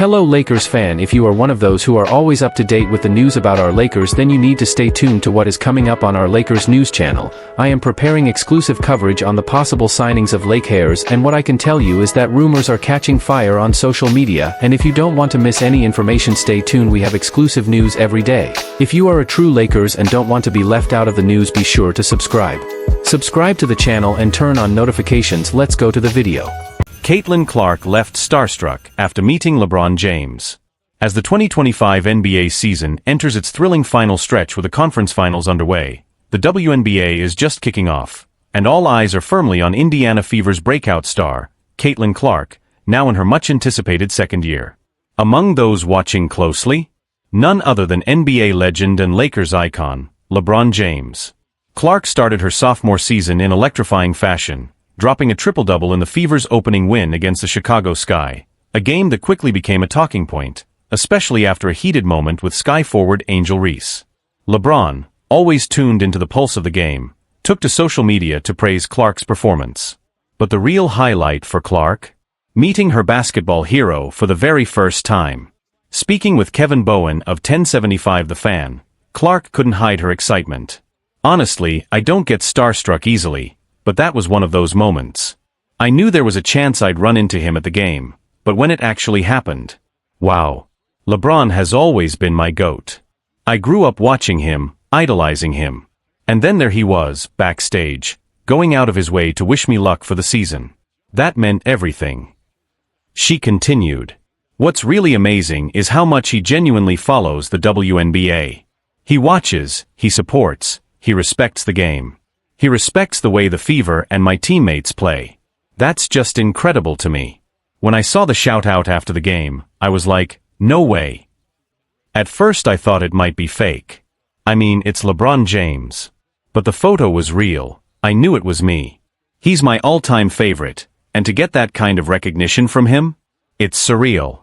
Hello Lakers fan, if you are one of those who are always up to date with the news about our Lakers, then you need to stay tuned to what is coming up on our Lakers news channel. I am preparing exclusive coverage on the possible signings of Lakers, and what I can tell you is that rumors are catching fire on social media, and if you don't want to miss any information, stay tuned. We have exclusive news every day. If you are a true Lakers and don't want to be left out of the news, be sure to subscribe. Subscribe to the channel and turn on notifications. Let's go to the video. Caitlin Clark left starstruck after meeting LeBron James. As the 2025 NBA season enters its thrilling final stretch with the conference finals underway, the WNBA is just kicking off, and all eyes are firmly on Indiana Fever's breakout star, Caitlin Clark, now in her much-anticipated second year. Among those watching closely, none other than NBA legend and Lakers icon, LeBron James. Clark started her sophomore season in electrifying fashion, dropping a triple-double in the Fever's opening win against the Chicago Sky, a game that quickly became a talking point, especially after a heated moment with Sky forward Angel Reese. LeBron, always tuned into the pulse of the game, took to social media to praise Clark's performance. But the real highlight for Clark? Meeting her basketball hero for the very first time. Speaking with Kevin Bowen of 1075 The Fan, Clark couldn't hide her excitement. "Honestly, I don't get starstruck easily, but that was one of those moments. I knew there was a chance I'd run into him at the game, but when it actually happened, wow. LeBron has always been my GOAT. I grew up watching him, idolizing him. And then there he was, backstage, going out of his way to wish me luck for the season. That meant everything." She continued. "What's really amazing is how much he genuinely follows the WNBA. He watches, he supports, he respects the game. He respects the way the Fever and my teammates play. That's just incredible to me. When I saw the shout-out after the game, I was like, no way. At first I thought it might be fake. I mean, it's LeBron James. But the photo was real. I knew it was me. He's my all-time favorite, and to get that kind of recognition from him, it's surreal."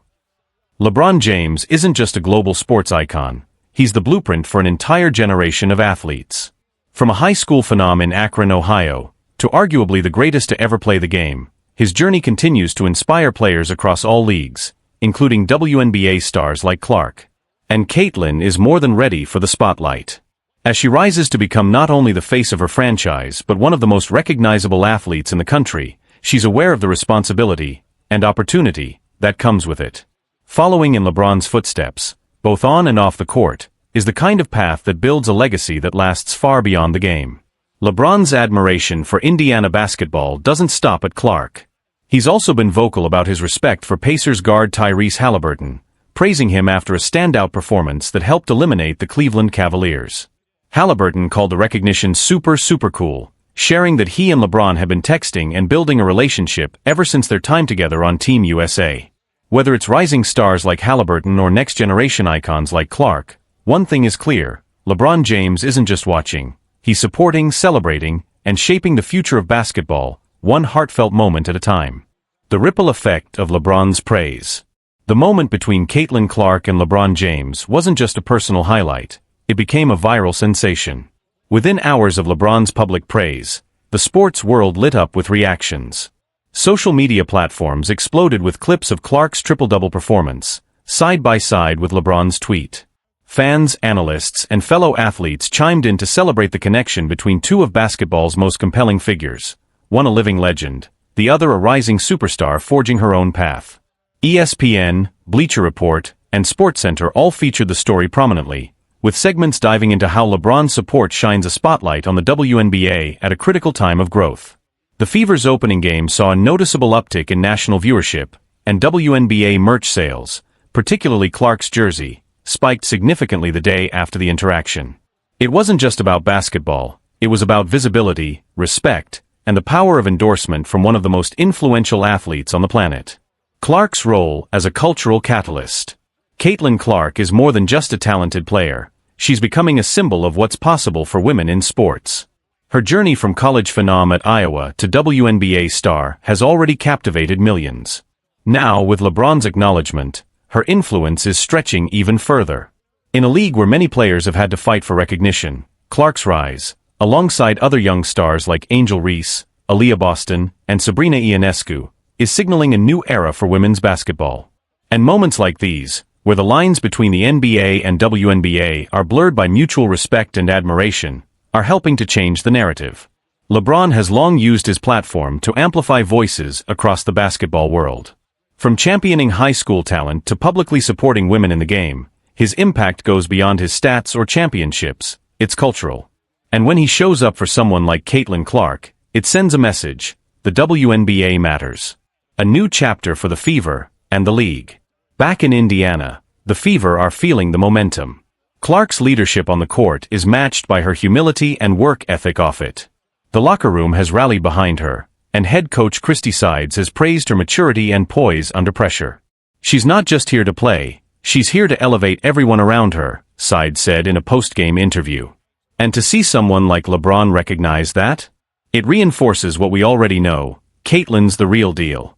LeBron James isn't just a global sports icon. He's the blueprint for an entire generation of athletes. From a high school phenom in Akron, Ohio, to arguably the greatest to ever play the game, his journey continues to inspire players across all leagues, including WNBA stars like Clark. And Caitlin is more than ready for the spotlight. As she rises to become not only the face of her franchise but one of the most recognizable athletes in the country, she's aware of the responsibility and opportunity that comes with it. Following in LeBron's footsteps, both on and off the court, is the kind of path that builds a legacy that lasts far beyond the game. LeBron's admiration for Indiana basketball doesn't stop at Clark. He's also been vocal about his respect for Pacers guard Tyrese Halliburton, praising him after a standout performance that helped eliminate the Cleveland Cavaliers. Halliburton called the recognition super cool, sharing that he and LeBron have been texting and building a relationship ever since their time together on Team USA. Whether it's rising stars like Halliburton or next-generation icons like Clark, one thing is clear: LeBron James isn't just watching, he's supporting, celebrating, and shaping the future of basketball, one heartfelt moment at a time. The ripple effect of LeBron's praise. The moment between Caitlin Clark and LeBron James wasn't just a personal highlight, it became a viral sensation. Within hours of LeBron's public praise, the sports world lit up with reactions. Social media platforms exploded with clips of Clark's triple-double performance, side by side with LeBron's tweet. Fans, analysts, and fellow athletes chimed in to celebrate the connection between two of basketball's most compelling figures, one a living legend, the other a rising superstar forging her own path. ESPN, Bleacher Report, and SportsCenter all featured the story prominently, with segments diving into how LeBron's support shines a spotlight on the WNBA at a critical time of growth. The Fever's opening game saw a noticeable uptick in national viewership, and WNBA merch sales, particularly Clark's jersey, spiked significantly the day after the interaction. It wasn't just about basketball, it was about visibility, respect, and the power of endorsement from one of the most influential athletes on the planet. Clark's role as a cultural catalyst. Caitlin Clark is more than just a talented player, she's becoming a symbol of what's possible for women in sports. Her journey from college phenom at Iowa to WNBA star has already captivated millions. Now, with LeBron's acknowledgement, her influence is stretching even further. In a league where many players have had to fight for recognition, Clark's rise, alongside other young stars like Angel Reese, Aaliyah Boston, and Sabrina Ionescu, is signaling a new era for women's basketball. And moments like these, where the lines between the NBA and WNBA are blurred by mutual respect and admiration, are helping to change the narrative. LeBron has long used his platform to amplify voices across the basketball world. From championing high school talent to publicly supporting women in the game, his impact goes beyond his stats or championships, it's cultural. And when he shows up for someone like Caitlin Clark, it sends a message: the WNBA matters. A new chapter for the Fever and the league. Back in Indiana, the Fever are feeling the momentum. Clark's leadership on the court is matched by her humility and work ethic off it. The locker room has rallied behind her, and head coach Christy Sides has praised her maturity and poise under pressure. She's not just here to play, she's here to elevate everyone around her, Sides said in a post-game interview. And to see someone like LeBron recognize that? It reinforces what we already know: Caitlin's the real deal.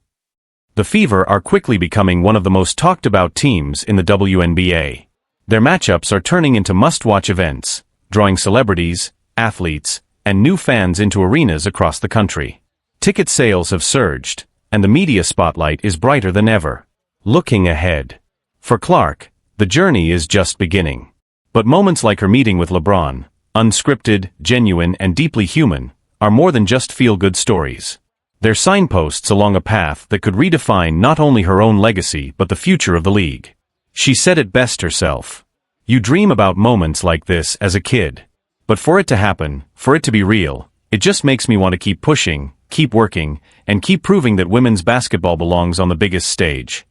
The Fever are quickly becoming one of the most talked-about teams in the WNBA. Their matchups are turning into must-watch events, drawing celebrities, athletes, and new fans into arenas across the country. Ticket sales have surged, and the media spotlight is brighter than ever. Looking ahead. For Clark, the journey is just beginning. But moments like her meeting with LeBron, unscripted, genuine, and deeply human, are more than just feel-good stories. They're signposts along a path that could redefine not only her own legacy but the future of the league. She said it best herself. You dream about moments like this as a kid. But for it to happen, for it to be real, it just makes me want to keep pushing, keep working, and keep proving that women's basketball belongs on the biggest stage.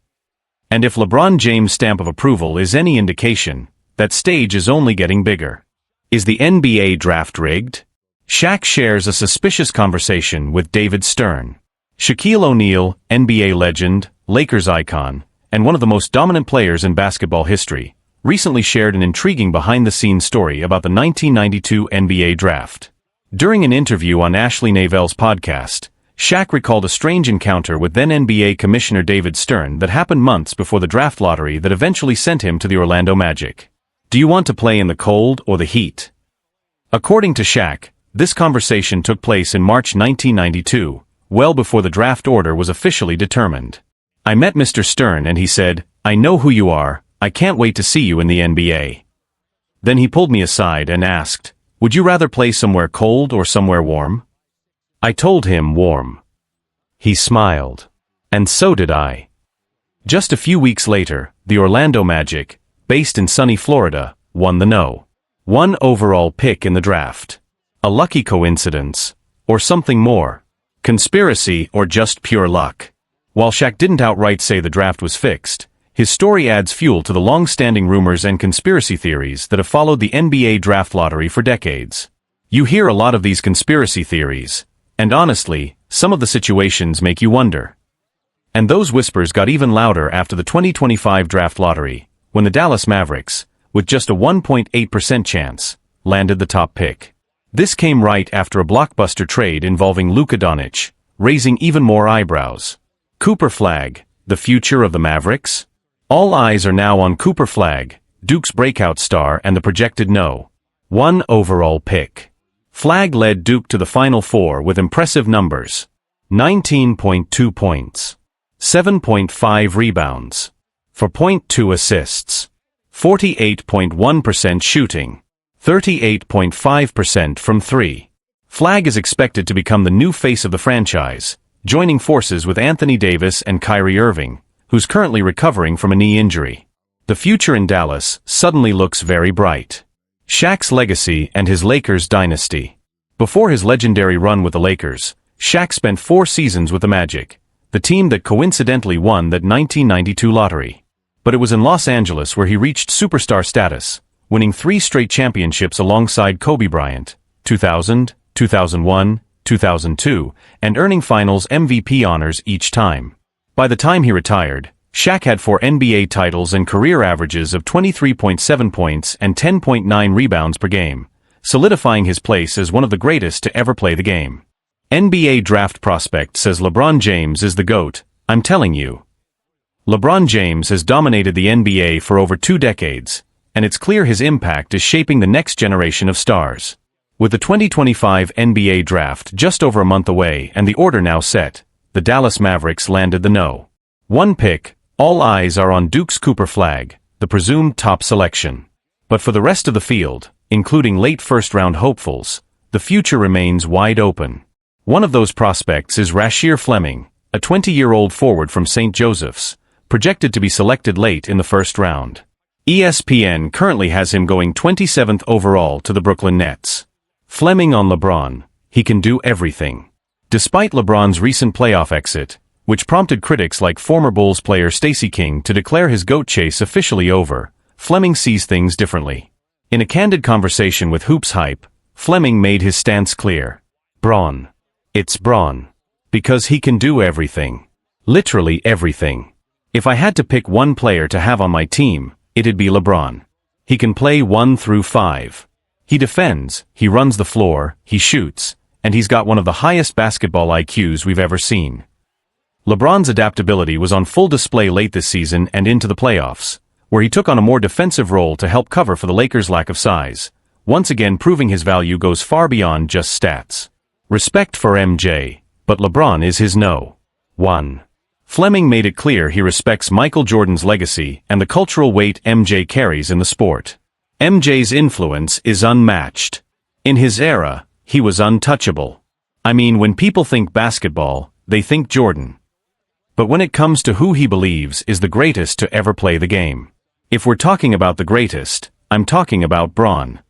And if LeBron James' stamp of approval is any indication, that stage is only getting bigger. Is the NBA draft rigged? Shaq shares a suspicious conversation with David Stern. Shaquille O'Neal, NBA legend, Lakers icon, and one of the most dominant players in basketball history, recently shared an intriguing behind-the-scenes story about the 1992 NBA draft. During an interview on Ashley Navel's podcast, Shaq recalled a strange encounter with then-NBA Commissioner David Stern that happened months before the draft lottery that eventually sent him to the Orlando Magic. Do you want to play in the cold or the heat? According to Shaq, this conversation took place in March 1992, well before the draft order was officially determined. I met Mr. Stern and he said, "I know who you are, I can't wait to see you in the NBA." Then he pulled me aside and asked, "Would you rather play somewhere cold or somewhere warm?" I told him warm. He smiled. And so did I. Just a few weeks later, the Orlando Magic, based in sunny Florida, won the No. 1 overall pick in the draft. A lucky coincidence, or something more? Conspiracy or just pure luck? While Shaq didn't outright say the draft was fixed, his story adds fuel to the long-standing rumors and conspiracy theories that have followed the NBA draft lottery for decades. You hear a lot of these conspiracy theories, and honestly, some of the situations make you wonder. And those whispers got even louder after the 2025 draft lottery, when the Dallas Mavericks, with just a 1.8% chance, landed the top pick. This came right after a blockbuster trade involving Luka Doncic, raising even more eyebrows. Cooper Flagg, the future of the Mavericks? All eyes are now on Cooper Flagg, Duke's breakout star and the projected No. 1 overall pick. Flagg led Duke to the Final Four with impressive numbers: 19.2 points, 7.5 rebounds, 4.2 assists, 48.1% shooting, 38.5% from three. Flagg is expected to become the new face of the franchise, joining forces with Anthony Davis and Kyrie Irving, who's currently recovering from a knee injury. The future in Dallas suddenly looks very bright. Shaq's legacy and his Lakers dynasty. Before his legendary run with the Lakers, Shaq spent 4 seasons with the Magic, the team that coincidentally won that 1992 lottery. But it was in Los Angeles where he reached superstar status, winning 3 straight championships alongside Kobe Bryant, 2000, 2001, 2002, and earning Finals MVP honors each time. By the time he retired, Shaq had 4 NBA titles and career averages of 23.7 points and 10.9 rebounds per game, solidifying his place as one of the greatest to ever play the game. NBA Draft Prospect says LeBron James is the GOAT. I'm telling you. LeBron James has dominated the NBA for over 2 decades, and it's clear his impact is shaping the next generation of stars. With the 2025 NBA Draft just over a month away and the order now set, the Dallas Mavericks landed the No. 1 pick, All eyes are on Duke's Cooper Flag, the presumed top selection. But for the rest of the field, including late first-round hopefuls, the future remains wide open. One of those prospects is Rashir Fleming, a 20-year-old forward from St. Joseph's, projected to be selected late in the first round. ESPN currently has him going 27th overall to the Brooklyn Nets. Fleming on LeBron, he can do everything. Despite LeBron's recent playoff exit, which prompted critics like former Bulls player Stacey King to declare his GOAT chase officially over, Fleming sees things differently. In a candid conversation with Hoops Hype, Fleming made his stance clear. Bron. It's Bron. Because he can do everything. Literally everything. If I had to pick one player to have on my team, it'd be LeBron. He can play 1 through 5. He defends, he runs the floor, he shoots, and he's got one of the highest basketball IQs we've ever seen. LeBron's adaptability was on full display late this season and into the playoffs, where he took on a more defensive role to help cover for the Lakers' lack of size, once again proving his value goes far beyond just stats. Respect for MJ, but LeBron is his no. 1. Fleming made it clear he respects Michael Jordan's legacy and the cultural weight MJ carries in the sport. MJ's influence is unmatched. In his era, he was untouchable. I mean, when people think basketball, they think Jordan. But when it comes to who he believes is the greatest to ever play the game. If we're talking about the greatest, I'm talking about Bron.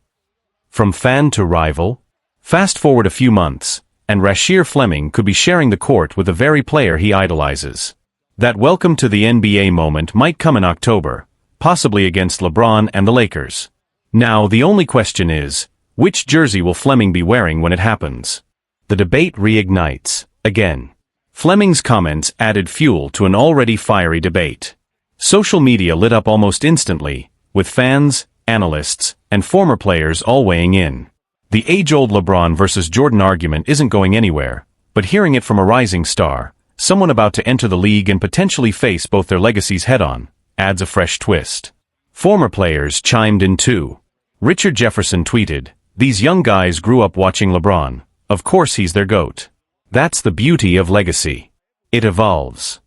From fan to rival? Fast forward a few months, and Rashir Fleming could be sharing the court with the very player he idolizes. That welcome to the NBA moment might come in October, possibly against LeBron and the Lakers. Now the only question is, which jersey will Fleming be wearing when it happens? The debate reignites, again. Fleming's comments added fuel to an already fiery debate. Social media lit up almost instantly, with fans, analysts, and former players all weighing in. The age-old LeBron versus Jordan argument isn't going anywhere, but hearing it from a rising star, someone about to enter the league and potentially face both their legacies head-on, adds a fresh twist. Former players chimed in too. Richard Jefferson tweeted, "These young guys grew up watching LeBron. Of course he's their GOAT." That's the beauty of legacy. It evolves.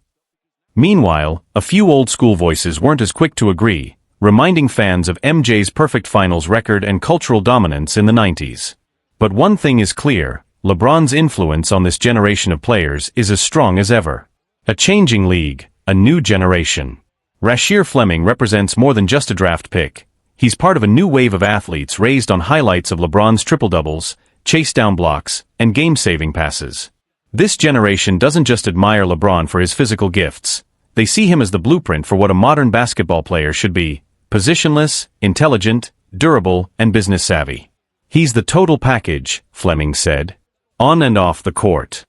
Meanwhile, a few old-school voices weren't as quick to agree, reminding fans of MJ's perfect finals record and cultural dominance in the 90s. But one thing is clear, LeBron's influence on this generation of players is as strong as ever. A changing league, a new generation. Rashir Fleming represents more than just a draft pick. He's part of a new wave of athletes raised on highlights of LeBron's triple-doubles, chase-down blocks, and game-saving passes. This generation doesn't just admire LeBron for his physical gifts. They see him as the blueprint for what a modern basketball player should be: positionless, intelligent, durable, and business-savvy. He's the total package, Fleming said. On and off the court.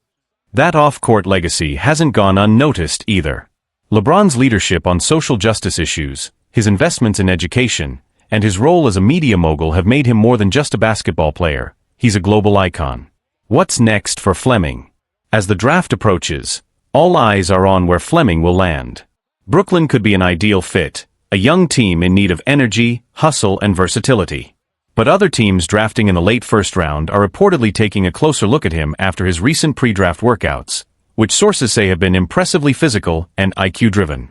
That off-court legacy hasn't gone unnoticed either. LeBron's leadership on social justice issues, his investments in education, and his role as a media mogul have made him more than just a basketball player. He's a global icon. What's next for Fleming? As the draft approaches, all eyes are on where Fleming will land. Brooklyn could be an ideal fit, a young team in need of energy, hustle, and versatility. But other teams drafting in the late first round are reportedly taking a closer look at him after his recent pre-draft workouts, which sources say have been impressively physical and IQ-driven.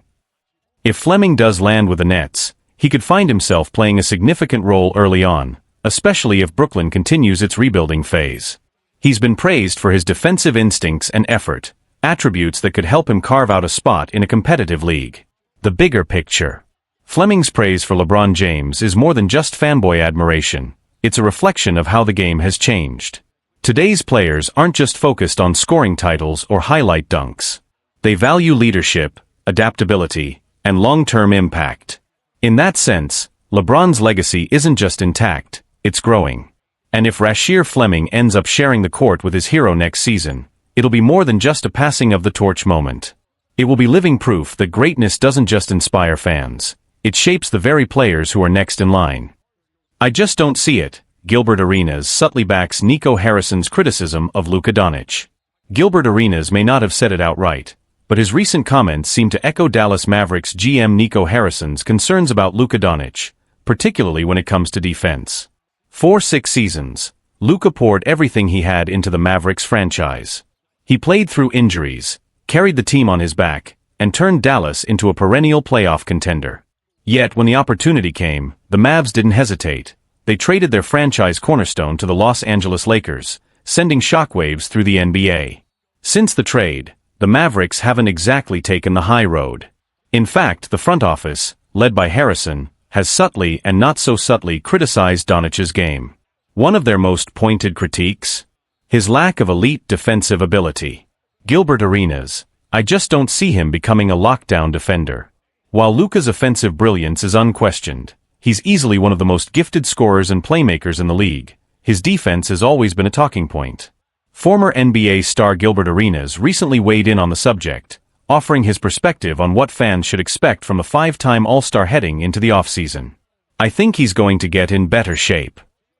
If Fleming does land with the Nets, he could find himself playing a significant role early on, especially if Brooklyn continues its rebuilding phase. He's been praised for his defensive instincts and effort, attributes that could help him carve out a spot in a competitive league. The bigger picture. Fleming's praise for LeBron James is more than just fanboy admiration. It's a reflection of how the game has changed. Today's players aren't just focused on scoring titles or highlight dunks. They value leadership, adaptability, and long-term impact. In that sense, LeBron's legacy isn't just intact, it's growing. And if Rashir Fleming ends up sharing the court with his hero next season, it'll be more than just a passing of the torch moment. It will be living proof that greatness doesn't just inspire fans. It shapes the very players who are next in line. I just don't see it, Gilbert Arenas subtly backs Nico Harrison's criticism of Luka Doncic. Gilbert Arenas may not have said it outright, but his recent comments seem to echo Dallas Mavericks GM Nico Harrison's concerns about Luka Doncic, particularly when it comes to defense. For 6 seasons, Luka poured everything he had into the Mavericks franchise. He played through injuries, carried the team on his back, and turned Dallas into a perennial playoff contender. Yet when the opportunity came, the Mavs didn't hesitate. They traded their franchise cornerstone to the Los Angeles Lakers, sending shockwaves through the NBA. Since the trade, the Mavericks haven't exactly taken the high road. In fact, the front office, led by Harrison, has subtly and not so subtly criticized Doncic's game. One of their most pointed critiques? His lack of elite defensive ability. Gilbert Arenas, I just don't see him becoming a lockdown defender. While Luka's offensive brilliance is unquestioned, he's easily one of the most gifted scorers and playmakers in the league. His defense has always been a talking point. Former NBA star Gilbert Arenas recently weighed in on the subject, offering his perspective on what fans should expect from a five-time All-Star heading into the offseason. I think he's going to get in better shape.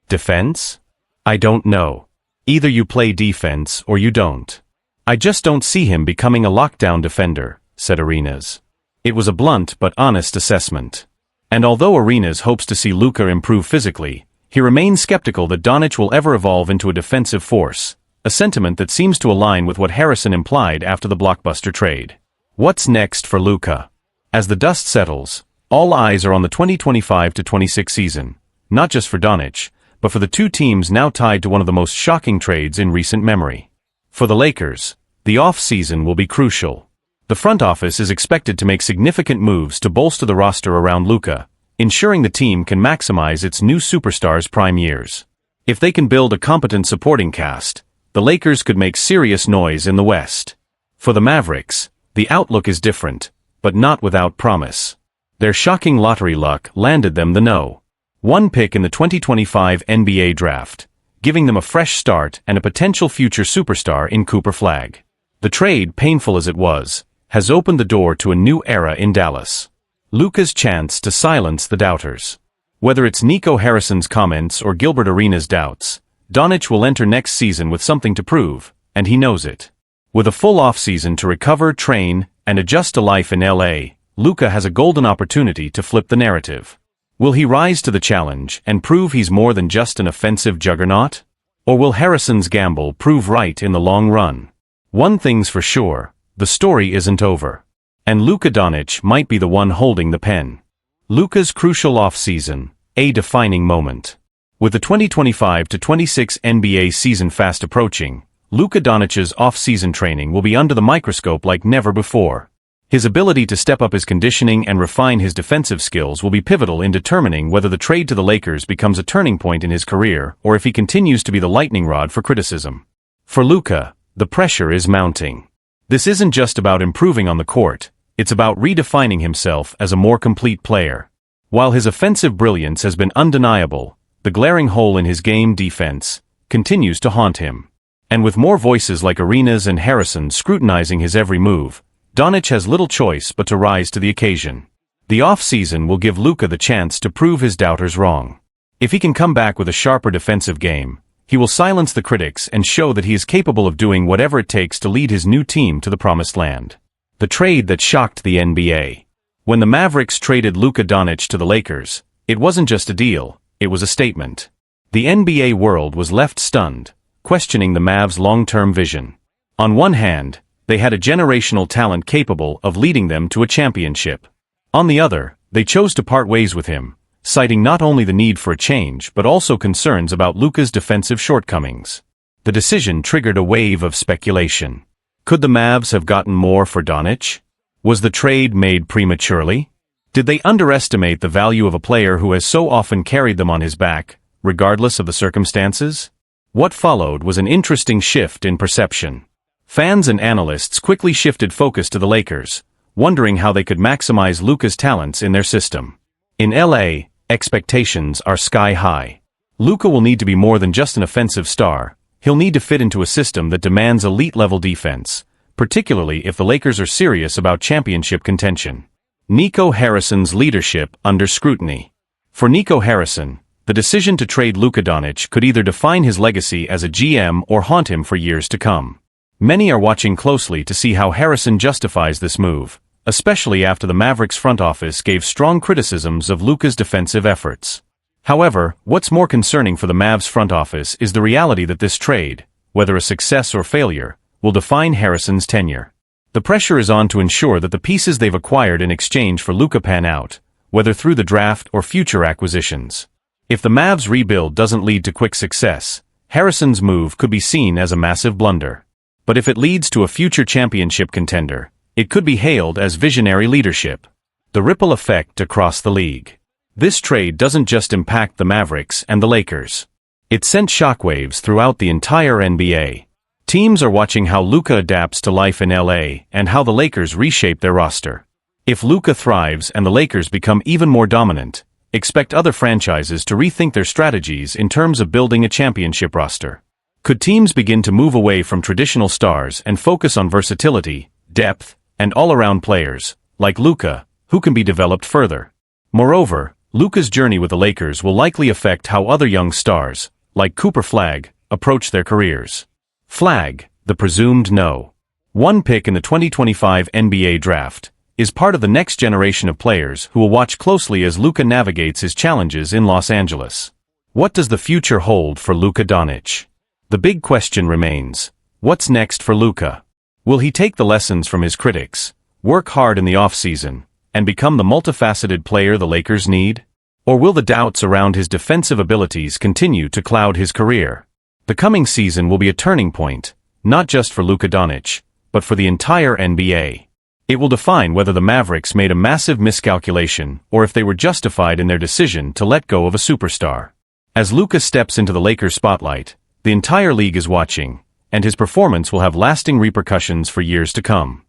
Defense? I don't know. Either you play defense or you don't. I just don't see him becoming a lockdown defender, said Arenas. It was a blunt but honest assessment. And although Arenas hopes to see Luka improve physically, he remains skeptical that Doncic will ever evolve into a defensive force, a sentiment that seems to align with what Harrison implied after the blockbuster trade. What's next for Luka? As the dust settles, all eyes are on the 2025-26 season, not just for Doncic, but for the two teams now tied to one of the most shocking trades in recent memory. For the Lakers, the off-season will be crucial. The front office is expected to make significant moves to bolster the roster around Luka, ensuring the team can maximize its new superstar's prime years. If they can build a competent supporting cast, the Lakers could make serious noise in the West. For the Mavericks, the outlook is different, but not without promise. Their shocking lottery luck landed them the No.1 pick in the 2025 NBA draft, giving them a fresh start and a potential future superstar in Cooper Flag. The trade, painful as it was, has opened the door to a new era in Dallas. Luka's chance to silence the doubters. Whether it's Nico Harrison's comments or Gilbert Arenas' doubts, Doncic will enter next season with something to prove, and he knows it. With a full offseason to recover, train, and adjust to life in LA, Luka has a golden opportunity to flip the narrative. Will he rise to the challenge and prove he's more than just an offensive juggernaut? Or will Harrison's gamble prove right in the long run? One thing's for sure, the story isn't over. And Luka Doncic might be the one holding the pen. Luka's crucial offseason, a defining moment. With the 2025-26 NBA season fast approaching, Luka Doncic's off-season training will be under the microscope like never before. His ability to step up his conditioning and refine his defensive skills will be pivotal in determining whether the trade to the Lakers becomes a turning point in his career or if he continues to be the lightning rod for criticism. For Luka, the pressure is mounting. This isn't just about improving on the court, it's about redefining himself as a more complete player. While his offensive brilliance has been undeniable, the glaring hole in his game, defense, continues to haunt him. And with more voices like Arenas and Harrison scrutinizing his every move, Doncic has little choice but to rise to the occasion. The off-season will give Luka the chance to prove his doubters wrong. If he can come back with a sharper defensive game, he will silence the critics and show that he is capable of doing whatever it takes to lead his new team to the promised land. The trade that shocked the NBA. When the Mavericks traded Luka Doncic to the Lakers, it wasn't just a deal, it was a statement. The NBA world was left stunned, questioning the Mavs' long-term vision. On one hand, they had a generational talent capable of leading them to a championship. On the other, they chose to part ways with him, citing not only the need for a change but also concerns about Luka's defensive shortcomings. The decision triggered a wave of speculation. Could the Mavs have gotten more for Doncic? Was the trade made prematurely? Did they underestimate the value of a player who has so often carried them on his back, regardless of the circumstances? What followed was an interesting shift in perception. Fans and analysts quickly shifted focus to the Lakers, wondering how they could maximize Luka's talents in their system. In LA, expectations are sky high. Luka will need to be more than just an offensive star. He'll need to fit into a system that demands elite-level defense, particularly if the Lakers are serious about championship contention. Nico Harrison's leadership under scrutiny. For Nico Harrison, the decision to trade Luka Doncic could either define his legacy as a GM or haunt him for years to come. Many are watching closely to see how Harrison justifies this move, especially after the Mavericks front office gave strong criticisms of Luka's defensive efforts. However, what's more concerning for the Mavs front office is the reality that this trade, whether a success or failure, will define Harrison's tenure. The pressure is on to ensure that the pieces they've acquired in exchange for Luka pan out, whether through the draft or future acquisitions. If the Mavs rebuild doesn't lead to quick success, Harrison's move could be seen as a massive blunder. But if it leads to a future championship contender, it could be hailed as visionary leadership. The ripple effect across the league. This trade doesn't just impact the Mavericks and the Lakers. It sent shockwaves throughout the entire NBA. Teams are watching how Luka adapts to life in LA and how the Lakers reshape their roster. If Luka thrives and the Lakers become even more dominant, expect other franchises to rethink their strategies in terms of building a championship roster. Could teams begin to move away from traditional stars and focus on versatility, depth, and all-around players, like Luka, who can be developed further? Moreover, Luka's journey with the Lakers will likely affect how other young stars, like Cooper Flagg, approach their careers. Flagg, the presumed No. 1 pick in the 2025 NBA Draft, is part of the next generation of players who will watch closely as Luka navigates his challenges in Los Angeles. What does the future hold for Luka Doncic? The big question remains, what's next for Luka? Will he take the lessons from his critics, work hard in the offseason, and become the multifaceted player the Lakers need? Or will the doubts around his defensive abilities continue to cloud his career? The coming season will be a turning point, not just for Luka Doncic, but for the entire NBA. It will define whether the Mavericks made a massive miscalculation or if they were justified in their decision to let go of a superstar. As Luka steps into the Lakers spotlight, the entire league is watching, and his performance will have lasting repercussions for years to come.